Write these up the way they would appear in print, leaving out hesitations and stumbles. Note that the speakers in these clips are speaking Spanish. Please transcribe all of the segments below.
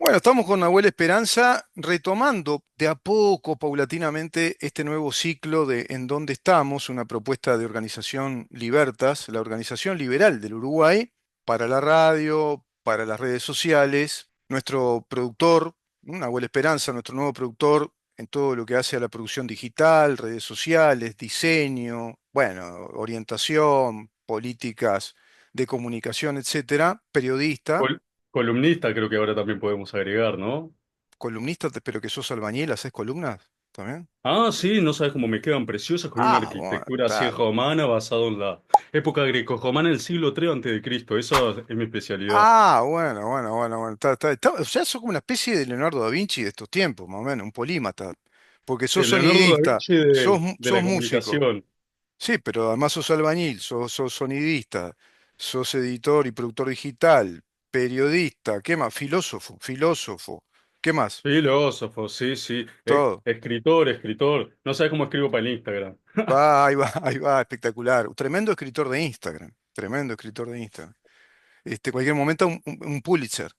Bueno, estamos con Nahuel Esperanza retomando de a poco, paulatinamente, este nuevo ciclo de En dónde estamos, una propuesta de Organización Libertas, la organización liberal del Uruguay, para la radio, para las redes sociales. Nuestro productor, Nahuel Esperanza, nuestro nuevo productor en todo lo que hace a la producción digital, redes sociales, diseño, bueno, orientación, políticas de comunicación, etcétera, periodista. Col- Columnista creo que ahora también podemos agregar, ¿no? Columnista, pero que sos albañil, ¿haces columnas también? Ah, sí, no sabes cómo me quedan preciosas con una Ah, bueno, arquitectura así claro. romana basado en la época grecorromana del siglo III antes de Cristo. Eso es mi especialidad. Ah, bueno, bueno, bueno, bueno. O sea, sos como una especie de Leonardo da Vinci de estos tiempos, más o menos, un polímata. Porque Sí, sos el Leonardo da sonidista, Vinci de sos la músico. comunicación. Sí, pero además sos albañil, sos sonidista, sos editor y productor digital, periodista, ¿qué más? Filósofo, ¿qué más? Filósofo, sí, sí. Todo. Escritor. No sabes cómo escribo para el Instagram. Ahí va, espectacular. Tremendo escritor de Instagram, tremendo escritor de Instagram. Cualquier momento un Pulitzer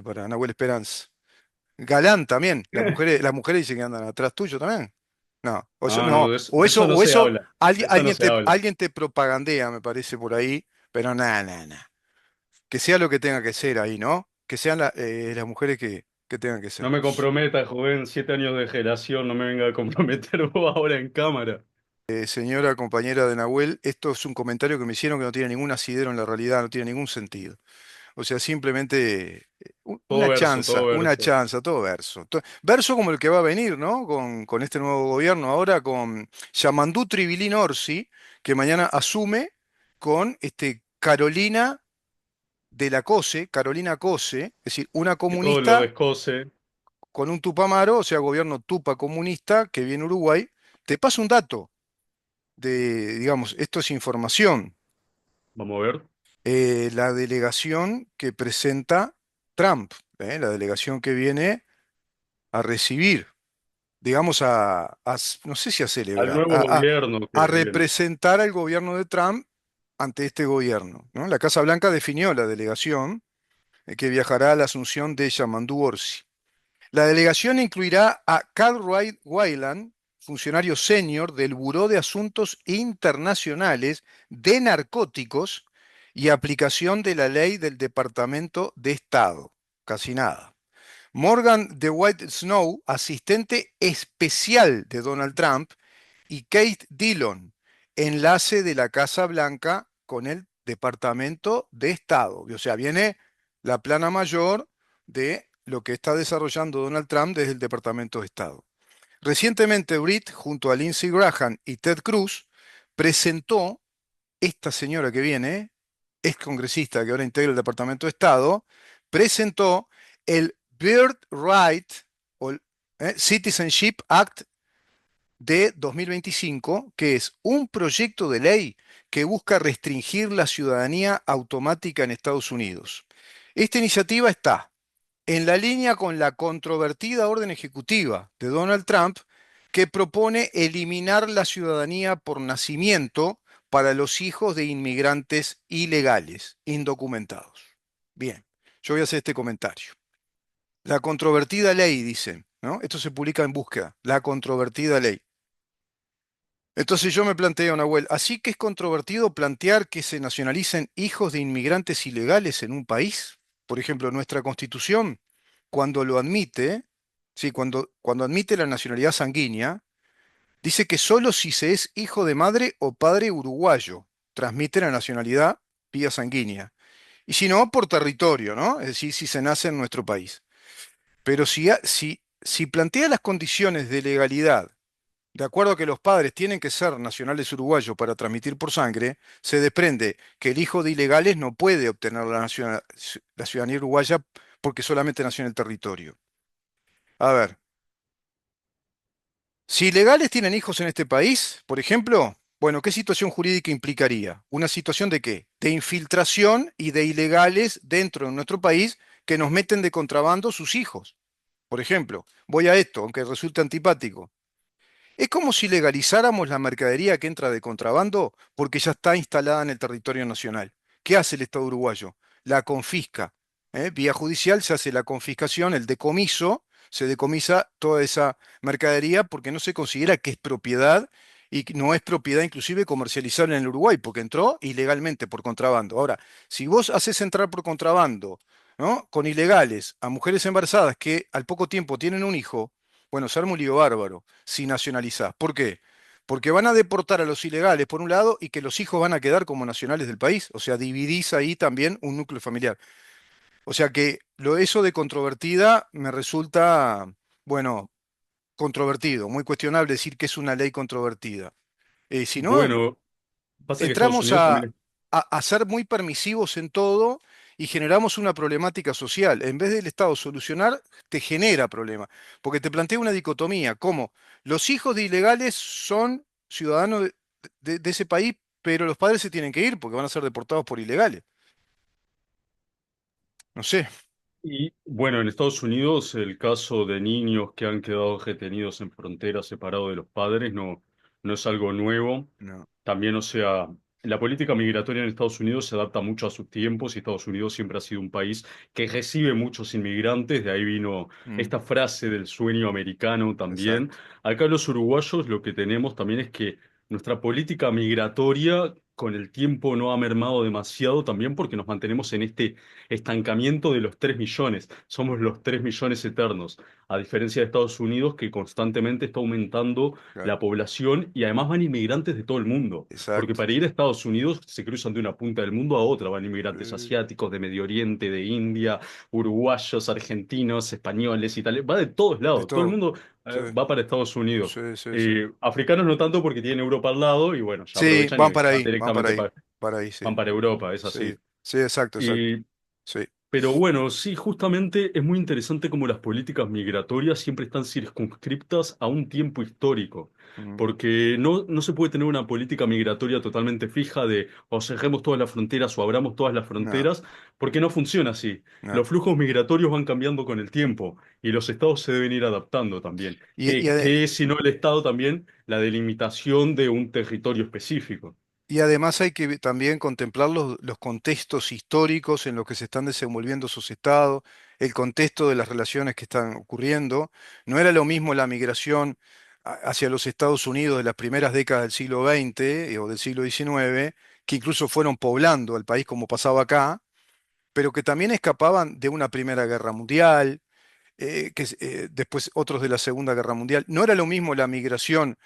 para Nahuel Esperanza. Galán también. Las mujeres dicen que andan atrás tuyo también. No, o eso, Ah, no, no, de eso no o se eso, habla. De eso no se habla. alguien te propagandea, me parece por ahí, pero nada, nada, nada. Que sea lo que tenga que ser ahí, ¿no? Que sean las mujeres que tengan que ser. No me comprometa, joven. 7 años de relación, no me venga a comprometer vos ahora en cámara. Señora compañera de Nahuel, esto es un comentario que me hicieron que no tiene ningún asidero en la realidad, no tiene ningún sentido. O sea, simplemente Todo una verso. chanza, todo verso. Verso como el que va a venir, ¿no? Con este nuevo gobierno ahora, con Yamandú Tribilín Orsi, que mañana asume con Carolina de la Cose, Carolina Cose, es decir, una Y todo lo comunista descoce. con un Tupamaro, o sea, gobierno Tupa comunista que viene a Uruguay. Te paso un dato digamos, esto es información. Vamos a ver. La delegación que presenta Trump, la delegación que viene a recibir, digamos, no sé si a Al celebrar, nuevo gobierno a que viene. representar al gobierno de Trump ante este gobierno, ¿no? La Casa Blanca definió la delegación que viajará a la asunción de Yamandu Orsi. La delegación incluirá a Carl Wright Weiland, funcionario senior del Buró de Asuntos Internacionales de Narcóticos y aplicación de la ley del Departamento de Estado. Casi nada. Morgan DeWitt Snow, asistente especial de Donald Trump, y Kate Dillon, enlace de la Casa Blanca con el Departamento de Estado. O sea, viene la plana mayor de lo que está desarrollando Donald Trump desde el Departamento de Estado. Recientemente, Britt, junto a Lindsey Graham y Ted Cruz, presentó esta señora que viene, es congresista que ahora integra el Departamento de Estado, presentó el Birthright o Citizenship Act de 2025, que es un proyecto de ley que busca restringir la ciudadanía automática en Estados Unidos. Esta iniciativa está en la línea con la controvertida orden ejecutiva de Donald Trump que propone eliminar la ciudadanía por nacimiento para los hijos de inmigrantes ilegales, indocumentados. Bien, yo voy a hacer este comentario. La controvertida ley, dice, ¿no? Esto se publica en búsqueda, la controvertida ley. Entonces yo me planteo, Nahuel, así que es controvertido plantear que se nacionalicen hijos de inmigrantes ilegales en un país. Por ejemplo, nuestra Constitución, cuando lo admite, sí, cuando admite la nacionalidad sanguínea, dice que solo si se es hijo de madre o padre uruguayo, transmite la nacionalidad vía sanguínea. Y si no, por territorio, ¿no? Es decir, si se nace en nuestro país. Pero si plantea las condiciones de legalidad de acuerdo a que los padres tienen que ser nacionales uruguayos para transmitir por sangre, se desprende que el hijo de ilegales no puede obtener la ciudadanía uruguaya porque solamente nació en el territorio. A ver, si ilegales tienen hijos en este país, por ejemplo, bueno, ¿qué situación jurídica implicaría? ¿Una situación de qué? De infiltración y de ilegales dentro de nuestro país que nos meten de contrabando sus hijos. Por ejemplo, voy a esto, aunque resulte antipático. Es como si legalizáramos la mercadería que entra de contrabando porque ya está instalada en el territorio nacional. ¿Qué hace el Estado uruguayo? La confisca. Vía judicial se hace la confiscación, el decomiso, se decomisa toda esa mercadería porque no se considera que es propiedad y que no es propiedad inclusive comercializable en el Uruguay, porque entró ilegalmente por contrabando. Ahora, si vos haces entrar por contrabando, ¿no? Con ilegales a mujeres embarazadas que al poco tiempo tienen un hijo, bueno, se arma un lío bárbaro si nacionalizás. ¿Por qué? Porque van a deportar a los ilegales por un lado y que los hijos van a quedar como nacionales del país. O sea, dividís ahí también un núcleo familiar. O sea que eso de controvertida me resulta, bueno, controvertido, muy cuestionable decir que es una ley controvertida. Si no, Bueno, pasa que Estados entramos Unidos también es. a ser muy permisivos en todo y generamos una problemática social. En vez del Estado solucionar, te genera problema. Porque te plantea una dicotomía, como los hijos de ilegales son ciudadanos de ese país, pero los padres se tienen que ir porque van a ser deportados por ilegales. No sé. Y bueno, en Estados Unidos el caso de niños que han quedado retenidos en fronteras separados de los padres no es algo nuevo. No. También, o sea, la política migratoria en Estados Unidos se adapta mucho a sus tiempos y Estados Unidos siempre ha sido un país que recibe muchos inmigrantes. De ahí vino Mm, esta frase del sueño americano también. exacto. Acá los uruguayos lo que tenemos también es que nuestra política migratoria con el tiempo no ha mermado demasiado también porque nos mantenemos en este estancamiento de los 3 millones. Somos los 3 millones eternos, a diferencia de Estados Unidos que constantemente está aumentando Claro. la población y además van inmigrantes de todo el mundo. Porque Exacto. para ir a Estados Unidos se cruzan de una punta del mundo a otra. Van inmigrantes Eh, asiáticos, de Medio Oriente, de India, uruguayos, argentinos, españoles, italianos. Va de todos de lados. Todo el todo. mundo Sí, va para Estados Unidos. sí, sí, sí. Africanos no tanto porque tienen Europa al lado y bueno, ya Sí, aprovechan y van van para directamente ahí, para ahí, sí. van para Europa, es Sí, así. sí, exacto, exacto. Y Sí. pero bueno, sí, justamente es muy interesante cómo las políticas migratorias siempre están circunscriptas a un tiempo histórico, Mm, porque no se puede tener una política migratoria totalmente fija de o cerremos todas las fronteras o abramos todas las no, fronteras, porque no funciona así. no. Los flujos migratorios van cambiando con el tiempo y los estados se deben ir adaptando también. Y, y ¿Qué es, si no el estado también, la delimitación de un territorio específico? Y además hay que también contemplar los contextos históricos en los que se están desenvolviendo esos estados, el contexto de las relaciones que están ocurriendo. No era lo mismo la migración hacia los Estados Unidos de las primeras décadas del siglo XX o del siglo XIX, que incluso fueron poblando el país como pasaba acá, pero que también escapaban de una Primera Guerra Mundial, después otros de la Segunda Guerra Mundial. No era lo mismo la migración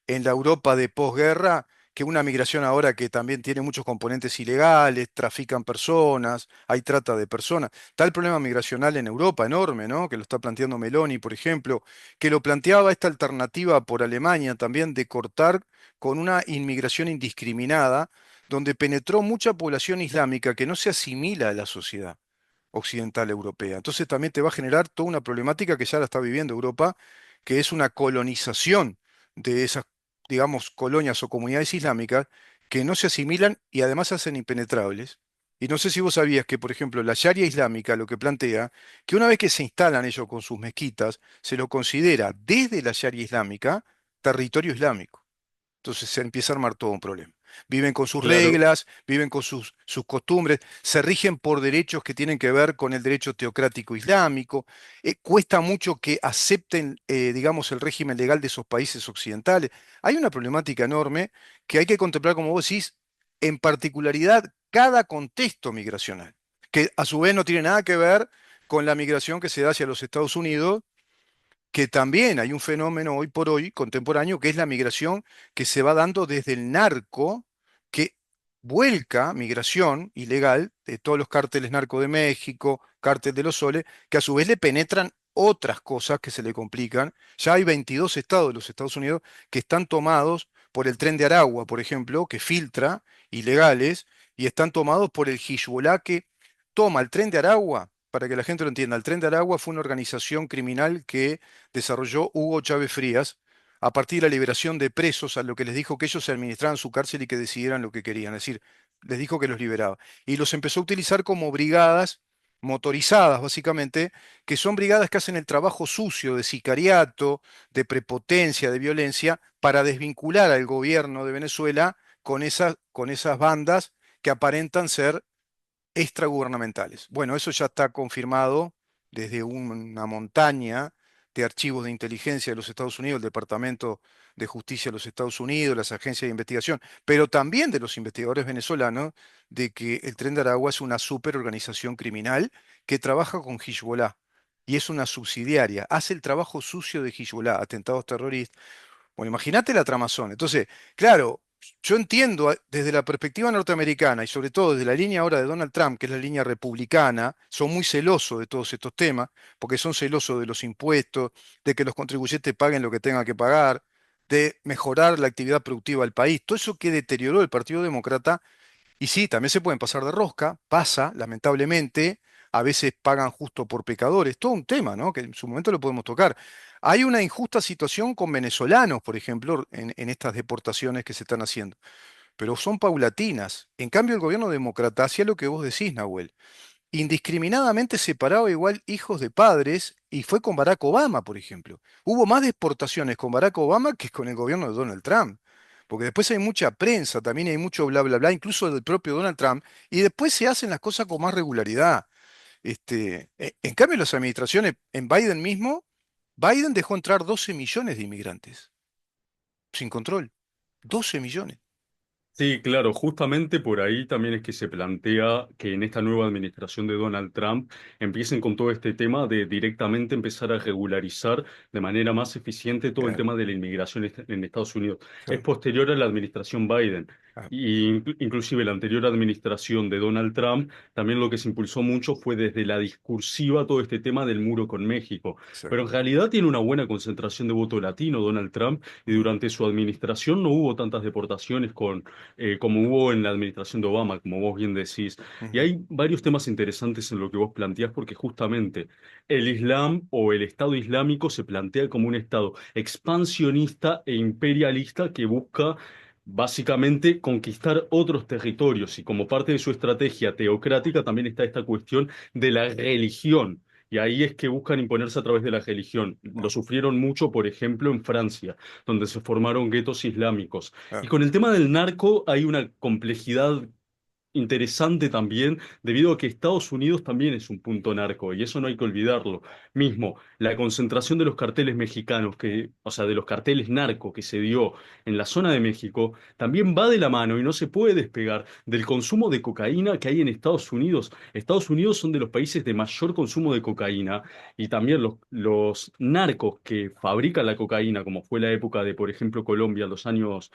en la Europa de posguerra que una migración ahora que también tiene muchos componentes ilegales, trafican personas, hay trata de personas. Está el problema migracional en Europa enorme, ¿no? Que lo está planteando Meloni, por ejemplo, que lo planteaba esta alternativa por Alemania también de cortar con una inmigración indiscriminada, donde penetró mucha población islámica que no se asimila a la sociedad occidental europea. Entonces también te va a generar toda una problemática que ya la está viviendo Europa, que es una colonización de esas, digamos, colonias o comunidades islámicas que no se asimilan y además se hacen impenetrables. Y no sé si vos sabías que, por ejemplo, la Sharia islámica lo que plantea, que una vez que se instalan ellos con sus mezquitas, se lo considera desde la Sharia islámica territorio islámico. Entonces se empieza a armar todo un problema. Viven con sus Claro, reglas, viven con sus costumbres, se rigen por derechos que tienen que ver con el derecho teocrático islámico. Cuesta mucho que acepten, digamos, el régimen legal de esos países occidentales. Hay una problemática enorme que hay que contemplar, como vos decís, en particularidad cada contexto migracional, que a su vez no tiene nada que ver con la migración que se da hacia los Estados Unidos, que también hay un fenómeno hoy por hoy contemporáneo, que es la migración que se va dando desde el narco, que vuelca migración ilegal de todos los cárteles narco de México, cártel de los soles, que a su vez le penetran otras cosas que se le complican. Ya hay 22 estados de los Estados Unidos que están tomados por el tren de Aragua, por ejemplo, que filtra ilegales, y están tomados por el Hezbollah que toma el tren de Aragua. Para que la gente lo entienda, el Tren de Aragua fue una organización criminal que desarrolló Hugo Chávez Frías a partir de la liberación de presos, a lo que les dijo que ellos se administraran su cárcel y que decidieran lo que querían. Es decir, les dijo que los liberaba. Y los empezó a utilizar como brigadas motorizadas, básicamente, que son brigadas que hacen el trabajo sucio de sicariato, de prepotencia, de violencia, para desvincular al gobierno de Venezuela con esas bandas que aparentan ser extragubernamentales. Bueno, eso ya está confirmado desde una montaña de archivos de inteligencia de los Estados Unidos, el Departamento de Justicia de los Estados Unidos, las agencias de investigación, pero también de los investigadores venezolanos, de que el Tren de Aragua es una superorganización criminal que trabaja con Hezbollah y es una subsidiaria, hace el trabajo sucio de Hezbollah, atentados terroristas. Bueno, imagínate la tramazón. Entonces, claro, yo entiendo desde la perspectiva norteamericana y sobre todo desde la línea ahora de Donald Trump, que es la línea republicana, son muy celosos de todos estos temas, porque son celosos de los impuestos, de que los contribuyentes paguen lo que tengan que pagar, de mejorar la actividad productiva del país. Todo eso que deterioró el Partido Demócrata y sí, también se pueden pasar de rosca, pasa, lamentablemente, a veces pagan justo por pecadores, todo un tema, ¿no? Que en su momento lo podemos tocar. Hay una injusta situación con venezolanos, por ejemplo, en estas deportaciones que se están haciendo, pero son paulatinas. En cambio, el gobierno demócrata hacía lo que vos decís, Nahuel, indiscriminadamente separaba igual hijos de padres y fue con Barack Obama, por ejemplo. Hubo más deportaciones con Barack Obama que con el gobierno de Donald Trump. Porque después hay mucha prensa, también hay mucho bla, bla, bla, incluso del propio Donald Trump, y después se hacen las cosas con más regularidad. En cambio, las administraciones, en Biden mismo, Biden dejó entrar 12 millones de inmigrantes, sin control. 12 millones. Sí, claro, justamente por ahí también es que se plantea que en esta nueva administración de Donald Trump empiecen con todo este tema de directamente empezar a regularizar de manera más eficiente todo el Claro, tema de la inmigración en Estados Unidos. Es claro, posterior a la administración Biden. claro, Y inclusive la anterior administración de Donald Trump, también lo que se impulsó mucho fue desde la discursiva todo este tema del muro con México. Pero en exacto. realidad tiene una buena concentración de voto latino Donald Trump y Ujú, durante su administración no hubo tantas deportaciones como hubo en la administración de Obama, como vos bien decís. Y ujú, hay varios temas interesantes en lo que vos planteás, porque justamente el Islam o el Estado Islámico se plantea como un Estado expansionista e imperialista que busca básicamente conquistar otros territorios. Y como parte de su estrategia teocrática también está esta cuestión de la religión. Y ahí es que buscan imponerse a través de la religión. Lo ujú, sufrieron mucho, por ejemplo, en Francia, donde se formaron guetos islámicos. Y claro, con el tema del narco hay una complejidad interesante también, debido a que Estados Unidos también es un punto narco, y eso no hay que olvidarlo. Mismo, la concentración de los carteles mexicanos, o sea, de los carteles narco que se dio en la zona de México, también va de la mano y no se puede despegar del consumo de cocaína que hay en Estados Unidos. Estados Unidos son de los países de mayor consumo de cocaína, y también los narcos que fabrican la cocaína, como fue la época de, por ejemplo, Colombia, los años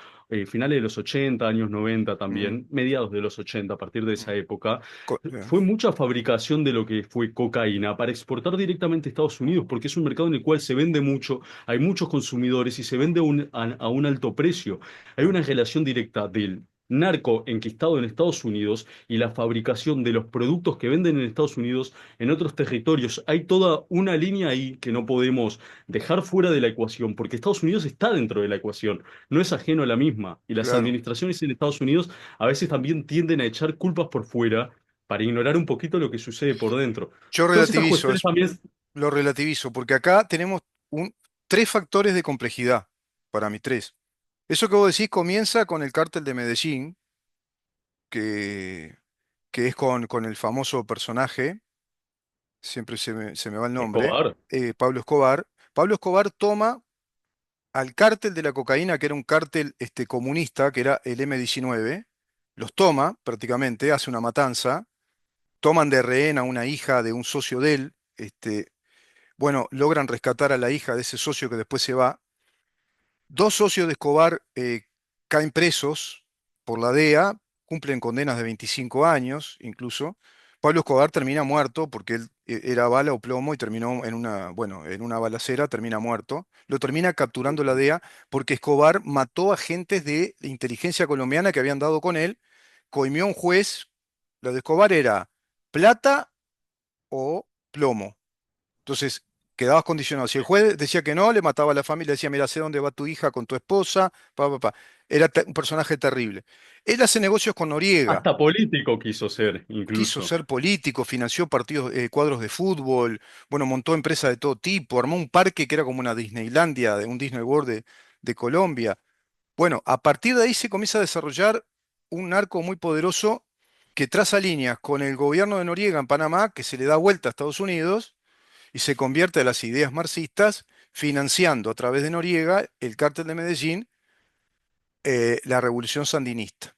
finales de los 80, años 90 ujú, también, mediados de los 80, a partir de ujú. esa época, Ya, fue mucha fabricación de lo que fue cocaína para exportar directamente a Estados Unidos, porque es un mercado en el cual se vende mucho, hay muchos consumidores y se vende a un alto precio. Hay claro, una relación directa del narco enquistado en Estados Unidos y la fabricación de los productos que venden en Estados Unidos en otros territorios. Hay toda una línea ahí que no podemos dejar fuera de la ecuación, porque Estados Unidos está dentro de la ecuación, no es ajeno a la misma. Y las claro. administraciones en Estados Unidos a veces también tienden a echar culpas por fuera para ignorar un poquito lo que sucede por dentro. Yo Todas estas relativizo cuestiones eso, también, lo relativizo, porque acá tenemos tres factores de complejidad, para mí tres. Eso que vos decís comienza con el cártel de Medellín, que, que es con el famoso personaje, siempre se me va el nombre, Escobar, Pablo Escobar. Pablo Escobar toma al cártel de la cocaína, que era un cártel comunista, que era el M-19, los toma prácticamente, hace una matanza, toman de rehén a una hija de un socio de él, bueno, logran rescatar a la hija de ese socio que después se va. Dos socios de Escobar caen presos por la DEA, cumplen condenas de 25 años incluso. Pablo Escobar termina muerto porque él era bala o plomo y terminó en una, bueno, en una balacera, termina muerto. Lo termina capturando la DEA porque Escobar mató agentes de inteligencia colombiana que habían dado con él, coimió a un juez. Lo de Escobar era plata o plomo. Entonces, quedabas condicionado. Si el juez decía que no, le mataba a la familia, decía, mira, sé dónde va tu hija con tu esposa, pa, pa, pa. Era un personaje terrible. Él hace negocios con Noriega, hasta político quiso ser, quiso incluso. ser político, financió partidos, cuadros de fútbol, bueno, montó empresas de todo tipo, armó un parque que era como una Disneylandia, de un Disney World de Colombia. Bueno, a partir de ahí se comienza a desarrollar un narco muy poderoso que traza líneas con el gobierno de Noriega en Panamá, que se le da vuelta a Estados Unidos y se convierte a las ideas marxistas, financiando a través de Noriega el cártel de Medellín, la revolución sandinista.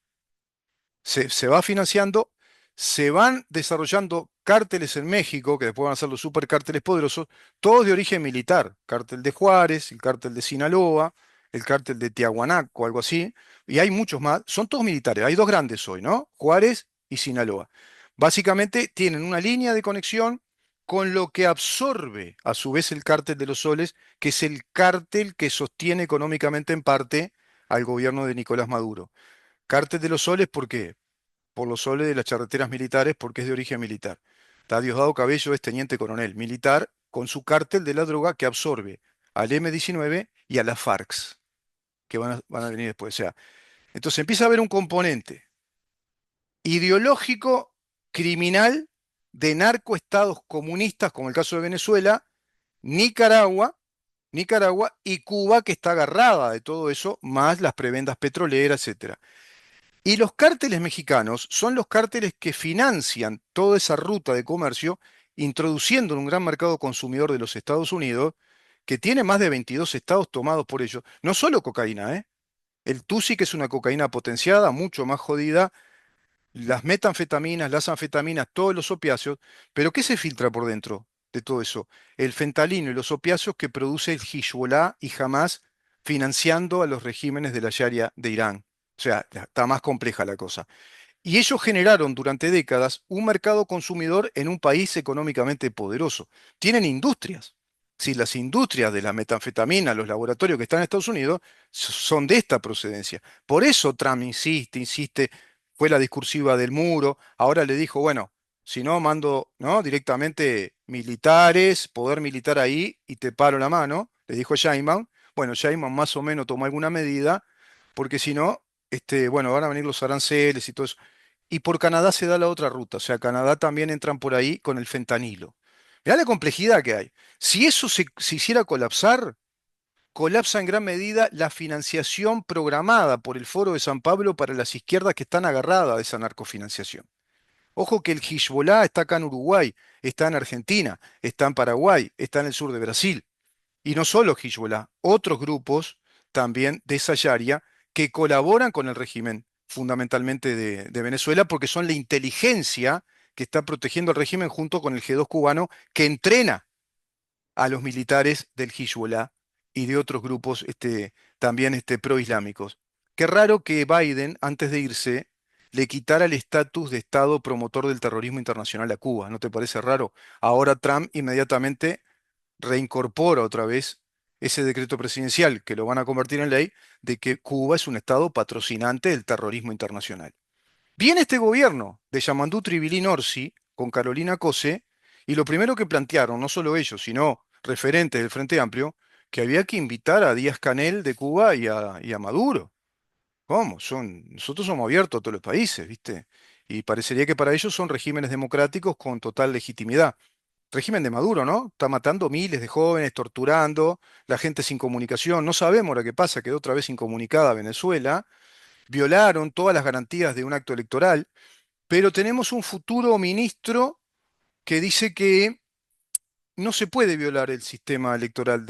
Se va financiando, se van desarrollando cárteles en México, que después van a ser los supercárteles poderosos, todos de origen militar. Cártel de Juárez, el cártel de Sinaloa, el cártel de Tiahuanaco, algo así, y hay muchos más. Son todos militares, hay dos grandes hoy, ¿no? Juárez y Sinaloa. Básicamente tienen una línea de conexión con lo que absorbe a su vez el cártel de los soles, que es el cártel que sostiene económicamente en parte al gobierno de Nicolás Maduro. Cártel de los soles, ¿por qué? Por los soles de las charreteras militares, porque es de origen militar. Está Diosdado Cabello es teniente coronel militar con su cártel de la droga que absorbe al M-19 y a las FARC, que van a venir después. O sea, entonces empieza a haber un componente ideológico, criminal, de narcoestados comunistas, como el caso de Venezuela, Nicaragua, Nicaragua y Cuba, que está agarrada de todo eso, más las prebendas petroleras, etcétera. Y los cárteles mexicanos son los cárteles que financian toda esa ruta de comercio, introduciendo en un gran mercado consumidor de los Estados Unidos, que tiene más de 22 estados tomados por ellos. No solo cocaína, ¿eh? El Tusi, que es una cocaína potenciada, mucho más jodida, las metanfetaminas, las anfetaminas, todos los opiáceos, pero ¿qué se filtra por dentro de todo eso? El fentalino y los opiáceos que produce el Hezbollah y Hamas financiando a los regímenes de la Sharia de Irán. O sea, está más compleja la cosa. Y ellos generaron durante décadas un mercado consumidor en un país económicamente poderoso. Tienen industrias. Si las industrias de la metanfetamina, los laboratorios que están en Estados Unidos, son de esta procedencia. Por eso Trump insiste, insiste, fue la discursiva del muro. Ahora le dijo, bueno, si no, mando, ¿no? Directamente militares, poder militar ahí y te paro la mano, le dijo Sheinbaum. Bueno, Sheinbaum más o menos tomó alguna medida, porque si no, bueno, van a venir los aranceles y todo eso. Y por Canadá se da la otra ruta, o sea, Canadá también entran por ahí con el fentanilo. Mirá la complejidad que hay. Si eso se hiciera colapsar, colapsa en gran medida la financiación programada por el Foro de San Pablo para las izquierdas que están agarradas de esa narcofinanciación. Ojo que el Hezbollah está acá en Uruguay, está en Argentina, está en Paraguay, está en el sur de Brasil. Y no solo Hezbollah, otros grupos también de esa área que colaboran con el régimen, fundamentalmente de Venezuela, porque son la inteligencia que está protegiendo al régimen junto con el G2 cubano, que entrena a los militares del Hezbollah y de otros grupos también proislámicos. Qué raro que Biden, antes de irse, le quitara el estatus de Estado promotor del terrorismo internacional a Cuba. ¿No te parece raro? Ahora Trump inmediatamente reincorpora otra vez ese decreto presidencial, que lo van a convertir en ley, de que Cuba es un estado patrocinante del terrorismo internacional. Viene este gobierno de Yamandú Tribilín Orsi con Carolina Cose, y lo primero que plantearon, no solo ellos, sino referentes del Frente Amplio, que había que invitar a Díaz Canel de Cuba y a Maduro. ¿Cómo? Nosotros somos abiertos a todos los países, ¿viste? Y parecería que para ellos son regímenes democráticos con total legitimidad. Régimen de Maduro, ¿no? Está matando miles de jóvenes, torturando, la gente sin comunicación. No sabemos lo que pasa, quedó otra vez incomunicada Venezuela. Violaron todas las garantías de un acto electoral, pero tenemos un futuro ministro que dice que no se puede violar el sistema electoral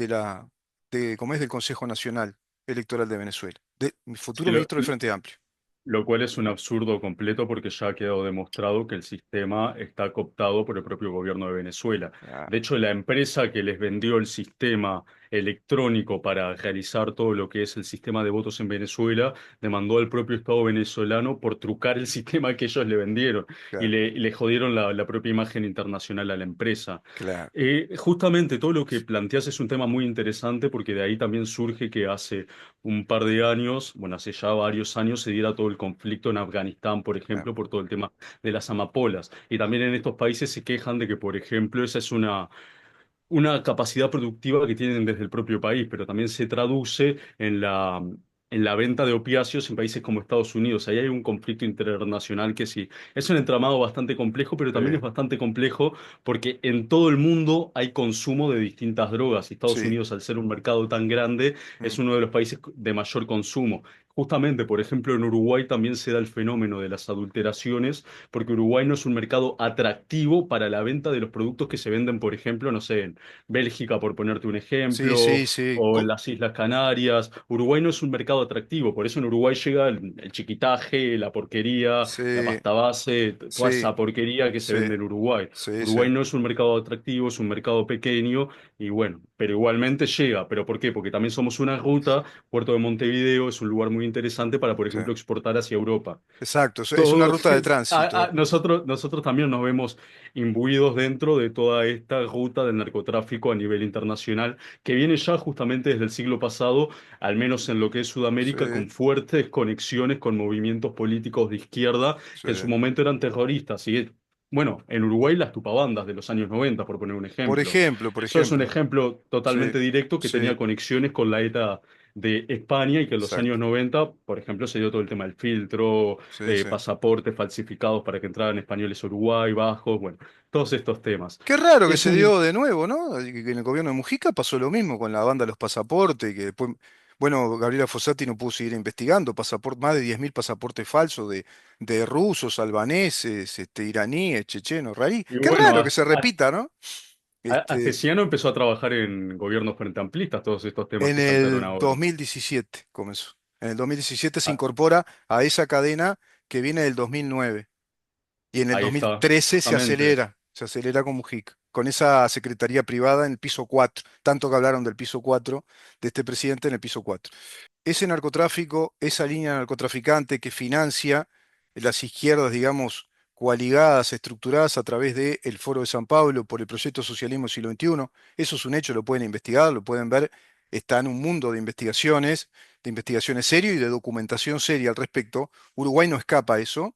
como es del Consejo Nacional Electoral de Venezuela. Mi Sí, futuro ministro del Frente Amplio. lo cual es un absurdo completo porque ya ha quedado demostrado que el sistema está cooptado por el propio gobierno de Venezuela. Ah, De hecho, la empresa que les vendió el sistema electrónico para realizar todo lo que es el sistema de votos en Venezuela demandó al propio Estado venezolano por trucar el sistema que ellos le vendieron y claro, le jodieron la propia imagen internacional a la empresa. claro, Justamente todo lo que planteas es un tema muy interesante porque de ahí también surge que hace un par de años, bueno, hace ya varios años se diera todo el conflicto en Afganistán, por claro, ejemplo, por todo el tema de las amapolas. Y también en estos países se quejan de que, por ejemplo, esa es una capacidad productiva que tienen desde el propio país, pero también se traduce en la venta de opiáceos en países como Estados Unidos. Ahí hay un conflicto internacional que sí, es un entramado bastante complejo, pero también sí, es bastante complejo porque en todo el mundo hay consumo de distintas drogas. Y Estados sí, Unidos, al ser un mercado tan grande, mm, es uno de los países de mayor consumo. justamente, por ejemplo, en Uruguay también se da el fenómeno de las adulteraciones, porque Uruguay no es un mercado atractivo para la venta de los productos que se venden, por ejemplo, no sé, en Bélgica, por ponerte un Sí, ejemplo, sí, sí. o en las Islas Canarias. Uruguay no es un mercado atractivo, por eso en Uruguay llega el chiquitaje, la porquería, la Sí, pasta base, toda sí, esa porquería que se sí, vende en Uruguay. sí, sí. Uruguay no es un mercado atractivo, es un mercado pequeño y bueno, pero igualmente llega. ¿Pero por qué? Porque también somos una ruta. Puerto de Montevideo es un lugar muy interesante para, por Sí. ejemplo, exportar hacia Europa. Exacto, es una Todo, ruta de tránsito. nosotros también nos vemos imbuidos dentro de toda esta ruta del narcotráfico a nivel internacional, que viene ya justamente desde el siglo pasado, al menos en lo que es Sí, Sudamérica, con fuertes conexiones con movimientos políticos de izquierda sí. que en su momento eran terroristas. Y bueno, en Uruguay las tupabandas de los años 90, por poner un Por ejemplo. ejemplo, por Eso es un ejemplo. ejemplo Sí, totalmente directo que tenía sí, conexiones con la ETA de España y que en los exacto. años 90, por ejemplo, se dio todo el tema del filtro, Sí, sí. pasaportes falsificados para que entraran españoles a Uruguay, bajos, bueno, todos estos temas. Qué raro que Es se un, dio de nuevo, ¿no? Y que en el gobierno de Mujica pasó lo mismo con la banda de los pasaportes, que después, bueno, Gabriela Fossati no pudo seguir investigando, más de 10.000 pasaportes falsos de rusos, albaneses, iraníes, chechenos, rarí. y Qué bueno, raro que se repita, ¿no? Este, Astesiano empezó a trabajar en gobiernos frente amplistas, todos estos temas en que saltaron el ahora. 2017 comenzó. En el 2017 se Ah, incorpora a esa cadena que viene del 2009. Y en el ahí está, 2013 justamente. se acelera con Mujica, con esa secretaría privada en el piso 4, tanto que hablaron del piso 4 de este presidente en el piso 4. Ese narcotráfico, esa línea narcotraficante que financia las izquierdas, digamos, coaligadas, estructuradas a través del Foro de San Pablo por el proyecto Socialismo Siglo XXI, eso es un hecho, lo pueden investigar, lo pueden ver, está en un mundo de investigaciones serio y de documentación seria al respecto. Uruguay no escapa a eso.